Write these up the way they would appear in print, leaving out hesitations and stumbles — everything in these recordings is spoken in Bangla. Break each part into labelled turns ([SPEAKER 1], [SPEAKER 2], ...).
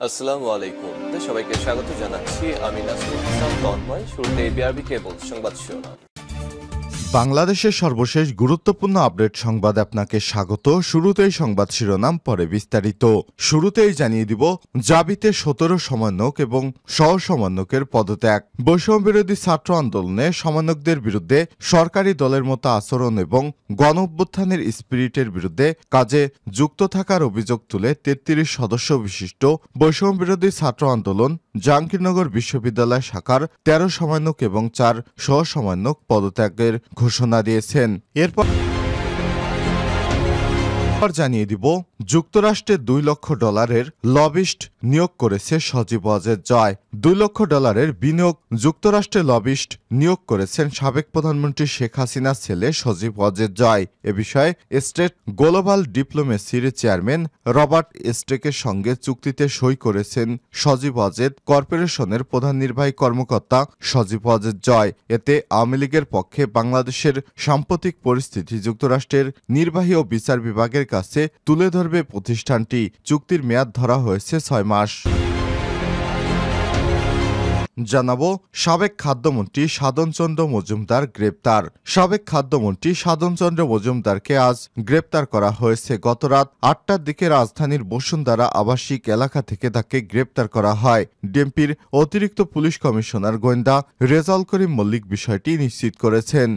[SPEAKER 1] আসসালামু আলাইকুম। সবাইকে স্বাগত জানাচ্ছি। আমি নাসরুল ইসলাম তন্ময়। শুরুতে বিআরবি কেবল সংবাদ শিরোনাম।
[SPEAKER 2] বাংলাদেশের সর্বশেষ গুরুত্বপূর্ণ আপডেট সংবাদ আপনাকে স্বাগত। শুরুতেই সংবাদ শিরোনাম, পরে বিস্তারিত। শুরুতেই জানিয়ে দিব জাবিতে 17 সমন্বয়ক এবং সহ সমন্বয়কের পদত্যাগ। বৈষম্যবিরোধী ছাত্র আন্দোলনে সমন্বয়কদের বিরুদ্ধে সরকারি দলের মতো আচরণ এবং গণ অভ্যুত্থানের স্পিরিটের বিরুদ্ধে কাজে যুক্ত থাকার অভিযোগ তুলে 33 সদস্য বিশিষ্ট বৈষম্যবিরোধী ছাত্র আন্দোলন জাহাঙ্গীরনগর বিশ্ববিদ্যালয় শাখার 13 সমন্বয়ক এবং 4 সহ সমন্বয়ক পদত্যাগের ঘোষণা দিয়েছেন। এরপর জানিয়ে দিব যুক্তরাষ্ট্রে $2 লক্ষ লবিস্ট নিয়োগ করেছে সজীব ওয়াজেদ জয়। $2 লক্ষ বিনিয়োগ যুক্তরাষ্ট্রে লবিস্ট নিয়োগ করেছেন সাবেক প্রধানমন্ত্রী শেখ হাসিনার ছেলে সজীব ওয়াজেদ জয়। এ বিষয়ে স্টেট গ্লোবাল ডিপ্লোমেসির চেয়ারম্যান রবার্ট স্টেকের সঙ্গে চুক্তিতে সই করেছেন সজীব ওয়াজেদ কর্পোরেশনের প্রধান নির্বাহী কর্মকর্তা সজীব ওয়াজেদ জয়। এতে আওয়ামী লীগের পক্ষে বাংলাদেশের সাম্প্রতিক পরিস্থিতি যুক্তরাষ্ট্রের নির্বাহী ও বিচার বিভাগের কাছে তুলে ধরবে প্রতিষ্ঠানটি। চুক্তির মেয়াদ ধরা হয়েছে 6 মাস। জানাবো সাবেক খাদ্যমন্ত্রী সাধনচন্দ্র মজুমদার গ্রেপ্তার। সাবেক খাদ্যমন্ত্রী সাধনচন্দ্র মজুমদারকে আজ গ্রেপ্তার করা হয়েছে। গত রাত 8টার দিকে রাজধানীর বসুন্ধরা আবাসিক এলাকা থেকে তাকে গ্রেপ্তার করা হয়। ডিএমপির অতিরিক্ত পুলিশ কমিশনার গোয়েন্দা রেজাউল করিম মল্লিক বিষয়টি নিশ্চিত করেছেন।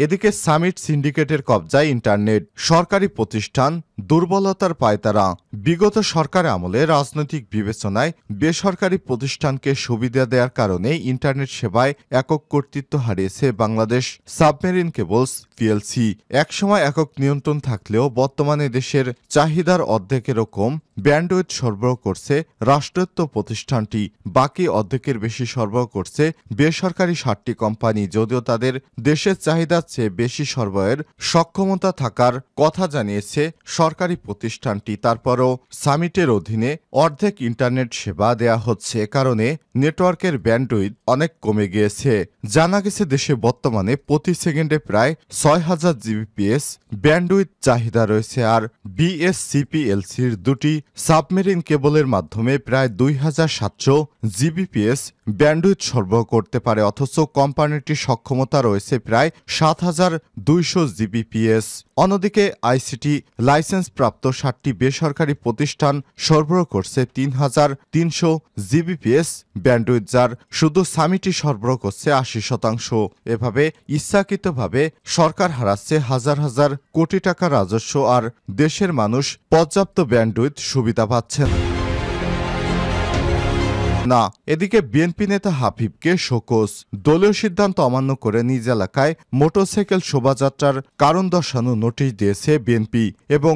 [SPEAKER 2] এদিকে সামিট সিন্ডিকেটের কবজায় ইন্টারনেট। সরকারি প্রতিষ্ঠান দুর্বলতার পায়তারা। বিগত সরকার আমলে রাজনৈতিক বিবেচনায় বেসরকারি প্রতিষ্ঠানকে সুবিধা দেওয়ার কারণে ইন্টারনেট সেবায় একক কর্তৃত্ব হারিয়েছে বাংলাদেশ সাবমেরিন কেবলস পিএলসি। একসময় একক নিয়ন্ত্রণ থাকলেও বর্তমানে দেশের চাহিদার অর্ধেকের কম ব্যান্ডউইথ সরবরাহ করছে রাষ্ট্রায়ত্ত প্রতিষ্ঠানটি। বাকি অর্ধেকের বেশি সরবরাহ করছে বেসরকারি 7টি কোম্পানি। যদিও তাদের দেশের চাহিদার চেয়ে বেশি সরবরাহের সক্ষমতা থাকার কথা জানিয়েছে সরকারি প্রতিষ্ঠানটি, তারপরও সামিটের অধীনে অর্ধেক ইন্টারনেট সেবা দেয়া হচ্ছে, কারণে নেটওয়ার্কের ব্যান্ডউইথ অনেক কমে গিয়েছে। জানা গেছে দেশে বর্তমানে প্রতি সেকেন্ডে প্রায় 6000 জিবিপিএস ব্যান্ডউইথ চাহিদা রয়েছে। আর বিএসসিপিএলসির 2টি সাবমেরিন কেবলের মাধ্যমে প্রায় 2700 জিবিপিএস ব্যান্ডউইথ সরবরাহ করতে পারে, অথচ কোম্পানিটির সক্ষমতা রয়েছে প্রায় 7200 জিবিপিএস। অন্যদিকে আইসিটি লাইসেন্সপ্রাপ্ত 7টি বেসরকারি প্রতিষ্ঠান সরবরাহ করছে 3300 জিবিপিএস ব্যান্ডউইথ, যার শুধু সামিটই সরবরাহ করছে 80%। এভাবে ইচ্ছাকৃতভাবে সরকার হারাচ্ছে হাজার হাজার কোটি টাকা রাজস্ব, আর দেশের মানুষ পর্যাপ্ত ব্যান্ডউইথ সুবিধা পাচ্ছেন না। এদিকে বিএনপি নেতা হাবিবকে শোকজ। দলীয় সিদ্ধান্ত অমান্য করে নিজ এলাকায় মোটরসাইকেল শোভাযাত্রার কারণ দর্শানো নোটিশ দিয়েছে বিএনপি। এবং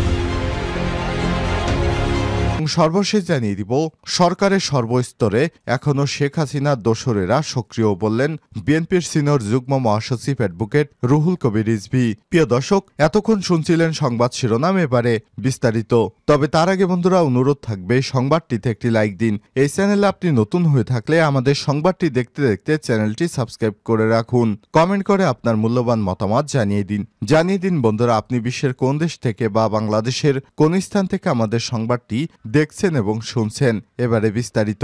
[SPEAKER 2] সর্বশেষ জানিয়ে দিব সরকারের সর্বস্তরে এখনও শেখ হাসিনার দোসরেরা সক্রিয়, বললেন বিএনপির সিনিয়র যুগ্ম মহাসচিব অ্যাডভোকেট রুহুল কবির রিজভী। প্রিয় দর্শক, এতক্ষণ শুনছিলেন সংবাদ শিরোনাম, এবারে বিস্তারিত। তবে তার আগে বন্ধুরা অনুরোধ থাকবে সংবাদটিতে একটি লাইক দিন। এই চ্যানেলে আপনি নতুন হয়ে থাকলে আমাদের সংবাদটি দেখতে দেখতে চ্যানেলটি সাবস্ক্রাইব করে রাখুন। কমেন্ট করে আপনার মূল্যবান মতামত জানিয়ে দিন বন্ধুরা, আপনি বিশ্বের কোন দেশ থেকে বা বাংলাদেশের কোন স্থান থেকে আমাদের সংবাদটি দেখছেন এবং শুনছেন। এবারে বিস্তারিত।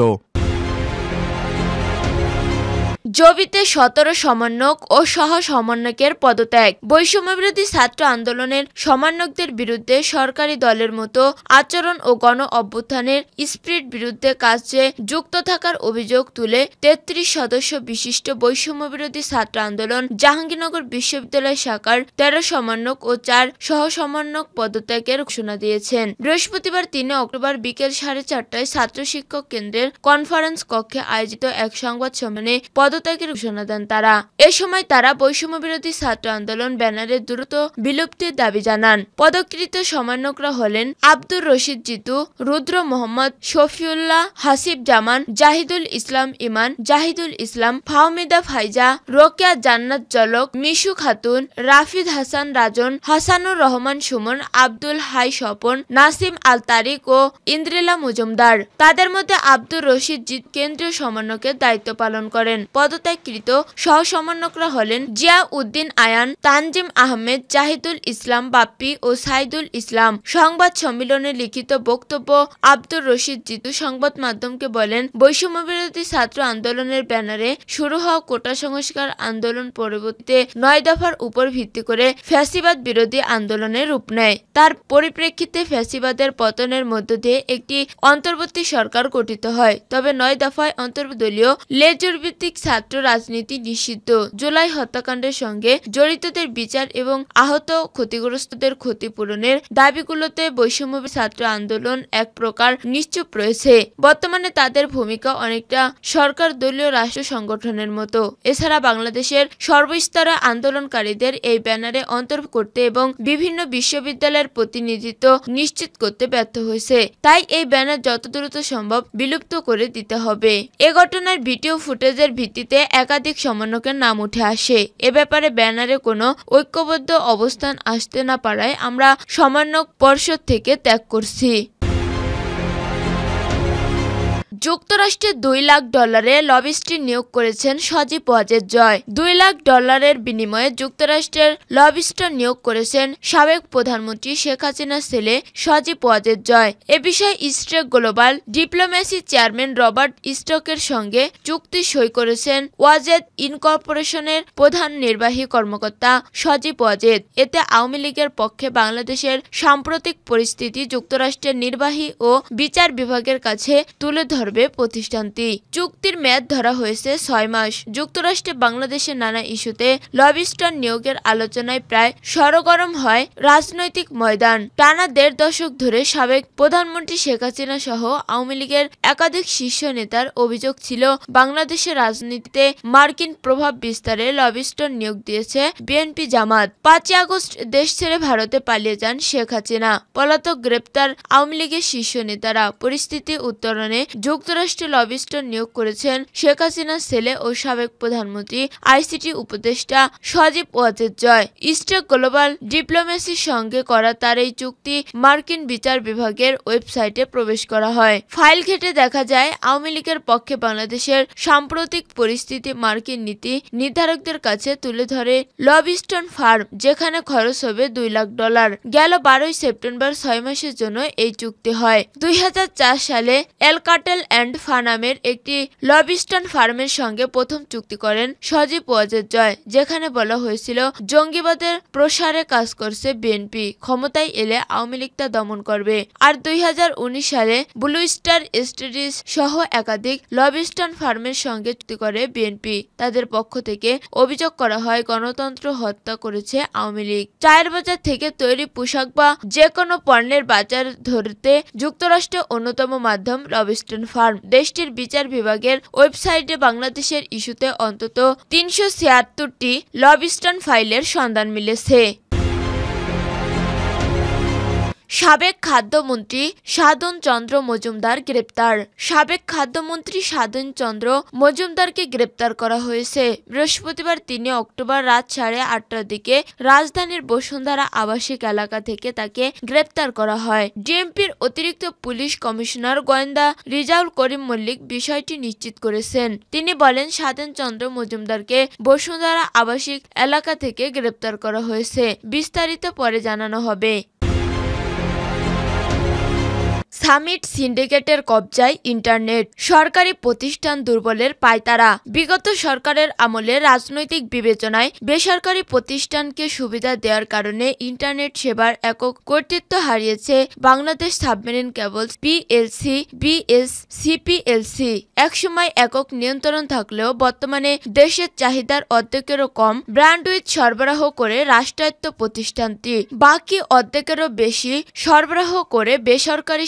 [SPEAKER 3] জবিতে 17 সমন্বয়ক ও সহ সমন্বয়কের পদত্যাগ। বৈষম্যবিরোধী ছাত্র আন্দোলনের সমন্বয়কদের বিরুদ্ধে সরকারি দলের মতো আচরণ ও গণ অভ্যুত্থানের স্পিরিট বিরুদ্ধে কাজে যুক্ত থাকার অভিযোগ তুলে 33 সদস্য বিশিষ্ট বৈষম্যবিরোধী ছাত্র আন্দোলন জাহাঙ্গীরনগর বিশ্ববিদ্যালয় শাখার 13 সমন্বয়ক ও 4 সহ সমন্বয়ক পদত্যাগের ঘোষণা দিয়েছেন। বৃহস্পতিবার 3 অক্টোবর বিকেল 4:30টায় ছাত্র শিক্ষক কেন্দ্রের কনফারেন্স কক্ষে আয়োজিত এক সংবাদ সম্মেলনে পদত্যাগের ঘোষণা দেন তারা। এ সময় তারা বৈষম্যবিরোধী ছাত্র আন্দোলন ব্যানারের দ্রুত বিলুপ্তির দাবি জানান। পদকৃত সমন্বয়করা হলেন আব্দুর রশিদ জিতু, রুদ্র মোহাম্মদ, শফিউল্লাহ, হাসিব জামান, জাহিদুল ইসলাম ইমান, জাহিদুল ইসলাম, ফাহমিদা ফাইজা, রোকেয়া জান্নাত জলক, মিশু খাতুন, রাফিদ হাসান রাজন, হাসানুর রহমান সুমন, আব্দুল হাই স্বপন, নাসিম আল তারিক ও ইন্দ্রিলা মজুমদার। তাদের মধ্যে আব্দুর রশিদ জিত কেন্দ্রীয় সমন্বয়কের দায়িত্ব পালন করেন। পদ পদত্যাগকৃত সহ সমন্বয়করা হলেন জিয়া উদ্দিন আয়ান, তানজিম আহমেদ, জাহিদুল ইসলাম বাপ্পি ও সাইদুল ইসলাম। সংবাদ সম্মেলনে লিখিত বক্তব্য আব্দুর রশিদ জিতু সংবাদ মাধ্যমকে বলেন, বৈষম্যবিরোধী ছাত্র আন্দোলনের ব্যানারে শুরু হওয়া কোটা সংস্কার আন্দোলন পরবর্তীতে 9 দফার উপর ভিত্তি করে ফ্যাসিবাদ বিরোধী আন্দোলনের রূপ নেয়। তার পরিপ্রেক্ষিতে ফ্যাসিবাদের পতনের মধ্য দিয়ে একটি অন্তর্বর্তী সরকার গঠিত হয়। তবে 9 দফায় অন্তর্দলীয় লেজুর ভিত্তিক ছাত্র রাজনীতি নিষিদ্ধ। জুলাই হত্যাকাণ্ডের সঙ্গে জড়িতদের বিচার এবং আহত ক্ষতিগ্রস্তদের ক্ষতিপূরণের দাবিগুলোতে বৈষম্যবিরোধী ছাত্র আন্দোলন এক প্রকার নিশ্চুপ রয়েছে। বর্তমানে তাদের ভূমিকা অনেকটা সরকার দলীয় রাষ্ট্র সংগঠনের মতো। এছাড়া বাংলাদেশের সর্বস্তরে আন্দোলনকারীদের এই ব্যানারে অন্তর্ভুক্ত করতে এবং বিভিন্ন বিশ্ববিদ্যালয়ের প্রতিনিধিত্ব নিশ্চিত করতে ব্যর্থ হয়েছে। তাই এই ব্যানার যত দ্রুত সম্ভব বিলুপ্ত করে দিতে হবে। এ ঘটনার ভিডিও ফুটেজের ভিত্তিতে একাধিক সমন্বয়কের নাম উঠে আসে। এ ব্যাপারে ব্যানারে কোনো ঐক্যবদ্ধ অবস্থান আসতে না পারায় আমরা সমন্বয়ক পর্ষদ থেকে ত্যাগ করছি। যুক্তরাষ্ট্রে $2 লাখ লবিস্ট নিয়োগ করেছেন সজীব ওয়াজেদ জয়। $2 লাখ বিনিময়ে যুক্তরাষ্ট্রের লবিস্ট নিয়োগ করেছেন সাবেক প্রধানমন্ত্রী শেখ হাসিনার ছেলে সজীব ওয়াজেদ জয়। এ বিষয়ে stack global diplomacy chairman Robert স্টকের সঙ্গে চুক্তি সই করেছেন ওয়াজেদ ইনকর্পোরেশনের প্রধান নির্বাহী কর্মকর্তা সজীব ওয়াজেদ। এতে আওয়ামী লীগের পক্ষে বাংলাদেশের সাম্প্রতিক পরিস্থিতি যুক্তরাষ্ট্রের নির্বাহী ও বিচার বিভাগের কাছে তুলে ধরবে প্রতিষ্ঠানটি। চুক্তির মেয়াদ ধরা হয়েছে 6 মাস। যুক্তরাষ্ট্রে বাংলাদেশের নানা ইস্যুতে লবিস্ট নিয়োগের আলোচনায় প্রায় সরগরম হয় রাজনৈতিক ময়দান। টানা 1.5 দশক ধরে সাবেক প্রধানমন্ত্রী শেখ হাসিনা সহ আওয়ামী লীগের একাধিক শীর্ষ নেতার অভিযোগ ছিল বাংলাদেশের রাজনীতিতে মার্কিন প্রভাব বিস্তারে লবিস্ট নিয়োগ দিয়েছে বিএনপি জামাত। 5 আগস্ট দেশ ছেড়ে ভারতে পালিয়ে যান শেখ হাসিনা। পলাতক গ্রেপ্তার আওয়ামী লীগের শীর্ষ নেতারা। পরিস্থিতি উত্তরণে যুক্তরাষ্ট্রে লবিস্ট নিয়োগ করেছেন শেখ হাসিনার ছেলে ও সাবেক প্রধানমন্ত্রী আইসিটি উপদেষ্টা সজীব ওয়াজেদ জয়। স্ট্রেক গ্লোবাল ডিপ্লোমেসির সঙ্গে করা তার এই চুক্তি মার্কিন বিচার বিভাগের ওয়েবসাইটে প্রবেশ করা হয়। ফাইল ঘেঁটে দেখা যায় আওয়ামী লীগের পক্ষে বাংলাদেশের সাম্প্রতিক পরিস্থিতি মার্কিন নীতি নির্ধারকদের কাছে তুলে ধরে লবিস্টন ফার্ম, যেখানে খরচ হবে $2 লাখ। গেল 12 সেপ্টেম্বর 6 মাসের জন্য এই চুক্তি হয়। 2004 সালে এলকাটেল অ্যান্ড ফানামের একটি লবিস্টন ফার্মের সঙ্গে প্রথম চুক্তি করেন সজীব ওয়াজেদ জয়, যেখানে বলা হয়েছিল জঙ্গিবাদের প্রসারে কাজ করছে বিএনপি, ক্ষমতায় এলে আওয়ামী লীগ তা দমন করবে। আর 2019 সালে ব্লু স্টার স্টাডিজ সহ একাধিক লবিস্টন ফার্মের সঙ্গে চুক্তি করে বিএনপি। তাদের পক্ষ থেকে অভিযোগ করা হয় গণতন্ত্র হত্যা করেছে আওয়ামী লীগ। চায়ের বাজার থেকে তৈরি পোশাক বা যে কোনো পণ্যের বাজার ধরতে যুক্তরাষ্ট্রের অন্যতম মাধ্যম লবিস্টন ফার্ম। দেশটির বিচার বিভাগের ওয়েবসাইটে বাংলাদেশের ইস্যুতে অন্তত 376টি লবিস্টন ফাইলের সন্ধান মিলেছে। সাবেক খাদ্যমন্ত্রী সাধন চন্দ্র মজুমদার গ্রেপ্তার। সাবেক খাদ্যমন্ত্রী সাধন চন্দ্র মজুমদারকে গ্রেপ্তার করা হয়েছে। বৃহস্পতিবার 3 অক্টোবর রাত 8:30টার দিকে রাজধানীর বসুন্ধরা আবাসিক এলাকা থেকে তাকে গ্রেপ্তার করা হয়। ডিএমপির অতিরিক্ত পুলিশ কমিশনার গোয়েন্দা রিজাউল করিম মল্লিক বিষয়টি নিশ্চিত করেছেন। তিনি বলেন, সাধন চন্দ্র মজুমদারকে বসুন্ধরা আবাসিক এলাকা থেকে গ্রেপ্তার করা হয়েছে। বিস্তারিত পরে জানানো হবে। সামিট সিন্ডিকেটের কবজায় ইন্টারনেট, সরকারি প্রতিষ্ঠান দুর্বলের পায়তারা। বিগত সরকারের আমলে রাজনৈতিক বিবেচনায় বেসরকারি প্রতিষ্ঠানকে সুবিধা দেওয়ার কারণে ইন্টারনেট সেবার একক কর্তৃত্ব হারিয়েছে বাংলাদেশ সাবমেরিন কেবলস পিএলসি বিএসসিপিএলসি। একসময় একক নিয়ন্ত্রণ থাকলেও বর্তমানে দেশের চাহিদার অর্ধেকেরও কম ব্র্যান্ডউইথ সরবরাহ করে রাষ্ট্রায়ত্ত প্রতিষ্ঠানটি। বাকি অর্ধেকেরও বেশি সরবরাহ করে বেসরকারি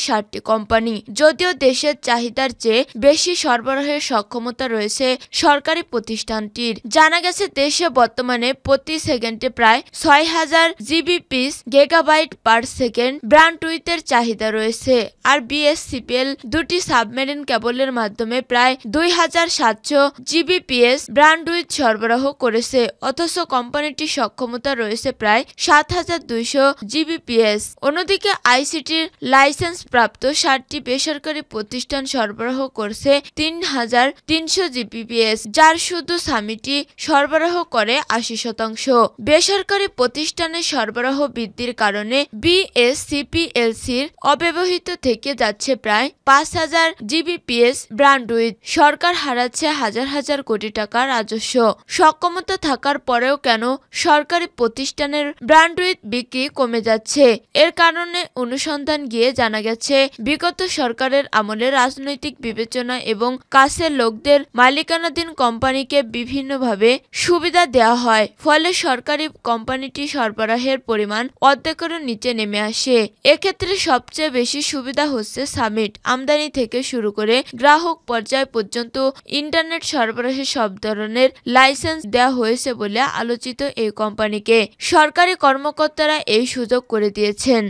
[SPEAKER 3] কোম্পানি। যদিও দেশের চাহিদার চেয়ে বেশি সরবরাহের সক্ষমতা রয়েছে সরকারি প্রতিষ্ঠানটির। জানা গেছে দেশে বর্তমানে প্রতি সেকেন্ডে প্রায় 6000 জিবিপিস গিগাবাইট পার সেকেন্ড ব্র্যান্ডউইথের চাহিদা রয়েছে। আর বিএসসিপিএল দুটি সাবমেরিন কেবলের মাধ্যমে প্রায় 2700 জিবিপিএস ব্র্যান্ডউইথ সরবরাহ করেছে। অথচ কোম্পানিটির সক্ষমতা রয়েছে প্রায় 7200 জিবিপিএস। অন্যদিকে আইসিটির লাইসেন্স প্রাপ্ত প্রাপ্ত 60টি বেসরকারি প্রতিষ্ঠান সরবরাহ করছে 3,300 জিপিপিএস, যার শুধু সামিটই সরবরাহ করে 80%। বেসরকারি প্রতিষ্ঠানের সরবরাহ বৃদ্ধির কারণে বিএসসিপিএলসির অব্যবহৃত থেকে যাচ্ছে প্রায় 5,000 জিবিপিএস ব্র্যান্ডউইথ। সরকার হারাচ্ছে হাজার হাজার কোটি টাকা রাজস্ব। সক্ষমতা থাকার পরেও কেন সরকারি প্রতিষ্ঠানের ব্র্যান্ডউইথ বিক্রি কমে যাচ্ছে? এর কারণে অনুসন্ধান গিয়ে জানা গেছে, বিগত সরকারের আমলে রাজনৈতিক বিবেচনা এবং কাছের লোকদের মালিকানাধীন কোম্পানিকে বিভিন্নভাবে সুবিধা দেওয়া হয়, ফলে সরকারি কোম্পানিটি সরবরাহের পরিমাণ অর্ধেকেরও নিচে নেমে আসে। এক্ষেত্রে সবচেয়ে বেশি সুবিধা হচ্ছে সামিট। আমদানি থেকে শুরু করে গ্রাহক পর্যায় পর্যন্ত ইন্টারনেট সরবরাহের সব ধরনের লাইসেন্স দেওয়া হয়েছে বলে আলোচিত এই কোম্পানিকে সরকারি কর্মকর্তারা এই সুযোগ করে দিয়েছেন।